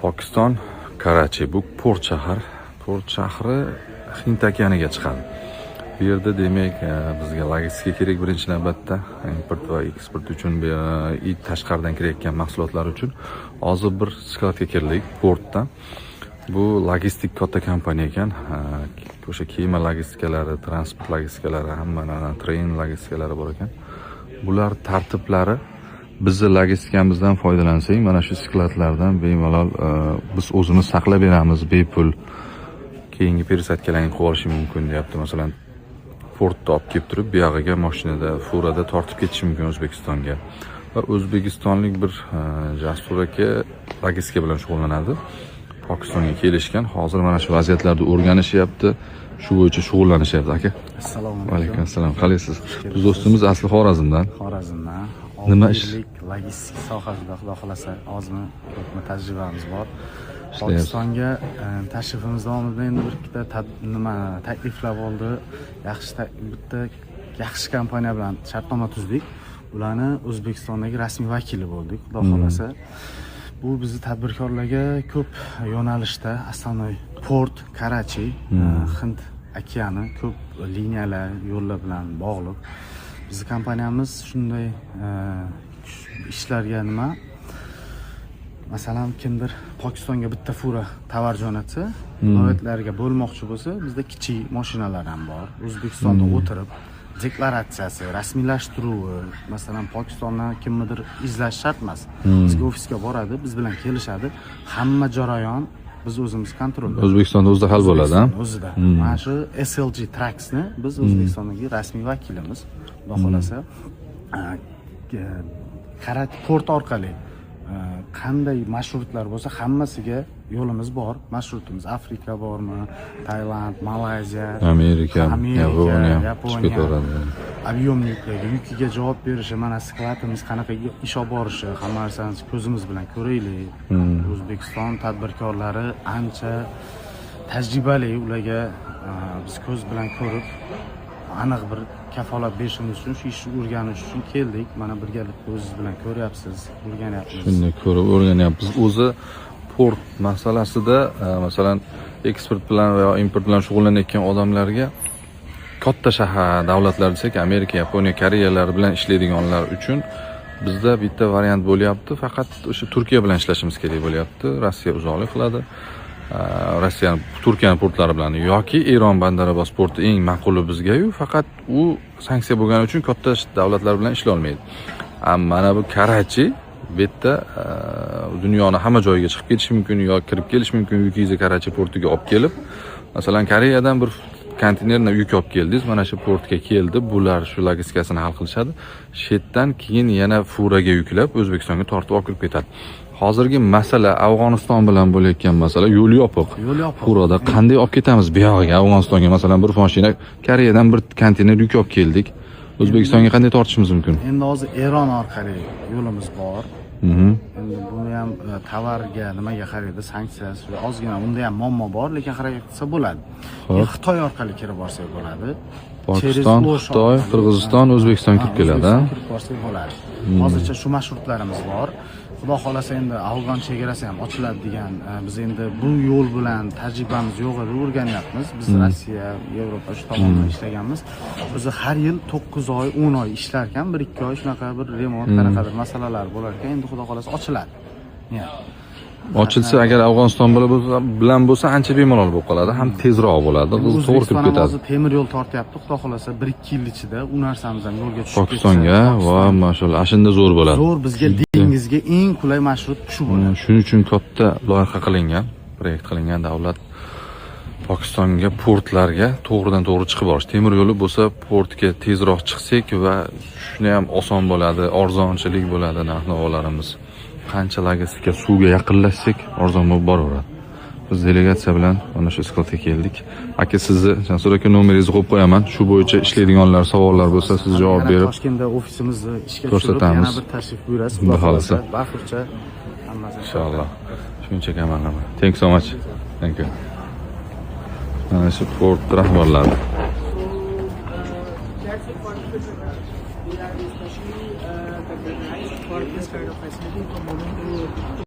Pokiston, Karachi, bu port shahar. Port shahri Hind okeaniga chiqadi. Bu yerda demak bizga logistika kerak birinchi navbatda, import va eksport uchun, tashqaridan kirayotgan mahsulotlar uchun. Hozir bir skladga kirdik portdan. Bu logistik katta kompaniya ekan. O'sha kema logistikalari, transport logistikalari, hamma train logistikalari bor ekan. Bular tartiblari bizni logistikamizdan foydalansak, mana shu skladlardan bemalol biz o'zimiz saqlab beramiz, bepul. Keyingi peresadkalarni qilib olish mumkin deyapti. Masalan, portda olib kelib turib, bu yog'iga mashinada, furada tortib ketish mumkin O'zbekistonga. Va o'zbekistonlik bir Jasur aka logistika bilan shug'ullanadi. Pokistonga kelishgan. Hozir mana shu vaziyatlarni o'rganishyapti. Shu bo'yicha shug'ullanishyapti aka. Assalomu alaykum. Alaykum assalom. Qalaysiz? Biz do'stimiz asli Xorazmdan. Xorazmdan. Nima ish? Logistika sohasida xudo xolasa ozmi ko'pmi tajribamiz bor. Pokistonga tashrifimiz davomida endi bir ikkita takliflar bo'ldi. Bitta yaxshi kompaniya bilan shartnoma tuzdik. Ularni O'zbekistondagi rasmiy vakili bo'ldik, xudo xolasa. Bu bizni tadbirkorlarga ko'p yo'nalishda, asosiy port, Karachi, Hind okeani ko'p liniyalar, yo'llar bilan bog'liq. Bizning kompaniyamiz shunday ishlarga masalan, kimdir Pokistonga bitta fura tovar jo'natsa, viloyatlarga bo'lmoqchi bo'lsa, bizda kichik mashinalar ham bor. O'zbekistonda o'tirib deklaratsiyasi, rasmiylashtiruvi, masalan, Pokistondan kimnidir izlash shart emas. Bizga ofisga boradi, biz bilan kelishadi. Hamma jarayon biz o'zimiz kontrolda. O'zbekistonda o'zida hal bo'ladi, ha? O'zida. Mana shu SLG Tracks'ni biz O'zbekistondagi rasmiy vakilimiz, xudo xolasa, Karachi port orqali qanday marshrutlar bo'lsa, hammasiga yo'limiz bor. Marshrutimiz Afrika bormi, Tailand, Malayziya, Amerika, Yaponiya, aviomniklarga, yukiga javob berishi, mana skladimiz qanaqa ish olib borishi, hamma narsani ko'zimiz bilan ko'raylik. O'zbekiston tadbirkorlari ancha tajribali, ularga biz ko'z bilan ko'rib aniq bir kafolat berishimiz uchun, shu ishni o'rganish uchun keldik. Mana birgalikda o'zingiz bilan ko'ryapsiz, o'rganyapmiz. Shunday ko'rib o'rganyapmiz. O'zi port masalasida, masalan, eksport bilan va import bilan shug'ullanayotgan odamlarga katta shahar davlatlar desak, Amerika, Yaponiya, Koreyalar bilan ishlaydiganlar uchun bizda bitta variant bo'lyapti. Faqat o'sha Turkiya bilan ishlashimiz kerak bo'lyapti. Rossiya uzoqlik qiladi. Turkiya portlari bilan yoki Eron Bandarabas porti eng ma'quli bizga-yu, faqat u sanksiya bo'lgani uchun katta davlatlar bilan ishlay olmaydi. Mana bu Karachi bu yerda dunyoning hamma joyiga chiqib ketish mumkin yoki kirib kelish mumkin. Yukingizni Karachi portiga olib kelib, masalan, Koreyadan bir konteynerni yuk olib keldingiz, mana shu portga keldi. Bular shu logistikasini hal qilishadi. Shetdan keyin yana furaga yuklab O'zbekistonga tortib olib kirib ketadi. Hozirgi masala Afg'oniston bilan bo'layotgan masala, yo'l yopiq. Furada qanday olib ketamiz bu yog'iga, Afg'onistonga? Masalan, bir mashina Koreyadan bir konteyner yuk olib keldik. O'zbekistonga qanday tortishimiz mumkin? Endi hozir Eron orqali yo'limiz bor. Endi buni ham tovarga nimaga qaraydi, sanksiyasi ozgina, unda ham muammo bor, lekin harakat qilsa bo'ladi. Xitoy orqali kirib borsak bo'ladi. Pokiston, Xitoy, Qirg'iziston, O'zbekiston kirib keladi, ha? Kirib borsak bo'ladi. Hozircha shu marshrutlarimiz bor. Xudo xolasa endi Afg'on chegarasi ham ochiladi degan, biz endi bu yo'l bilan tajribamiz yo'q edi, o'rganyapmiz. Biz Rossiya, Yevropa shu tomonda ishlaganmiz. Biz har yil 9 oy, 10 oy ishlarkan, 1-2 oy shunaqa bir remont, qanaqadir masalalar bo'lar ekan, endi xudo xolasa ochiladi. Ochilsa, agar Afg'oniston bilan bo'lsa, ancha bemalol bo'lib qoladi, ham tezroq bo'ladi, to'g'ri kirib ketadi. Hozir temir yo'l tortyapti, xudo xolasa 1-2 yil ichida u narsamiz ham yo'lga tushib ketsa. Pokistonga va mashallah, ashunda zo'r bo'ladi. Zo'r, bizga dengizga eng qulay marshrut shu bo'ladi. Shuning uchun katta loyiha qilingan, proyekt qilingan, davlat Pokistonga portlarga to'g'ridan-to'g'ri chiqib borish. Temir yo'li bo'lsa, portga tezroq chiqsak va shuni ham oson bo'ladi, arzonchilik bo'ladi narx-navolarimiz. Qancha logistika suvga yaqinlashsak, arzon bo'lib boraveradi. Biz delegatsiya bilan mana shu skladga keldik. Aka, sizni Jasur aka nomeringizni qo'yib qo'yaman. Shu bo'yicha ishlaydiganlar, savollar bo'lsa, siz javob berib Toshkentda ofisimizni ishga ko'rsatamiz. Yana bir tashrif buyurasiz, xudo xolasa. Bafurcha hammasi inshaalloh. Shuncha kamalama. Thank you so much. Thank you. Mana shu port rahbarlari. For this kind of facility, for moving to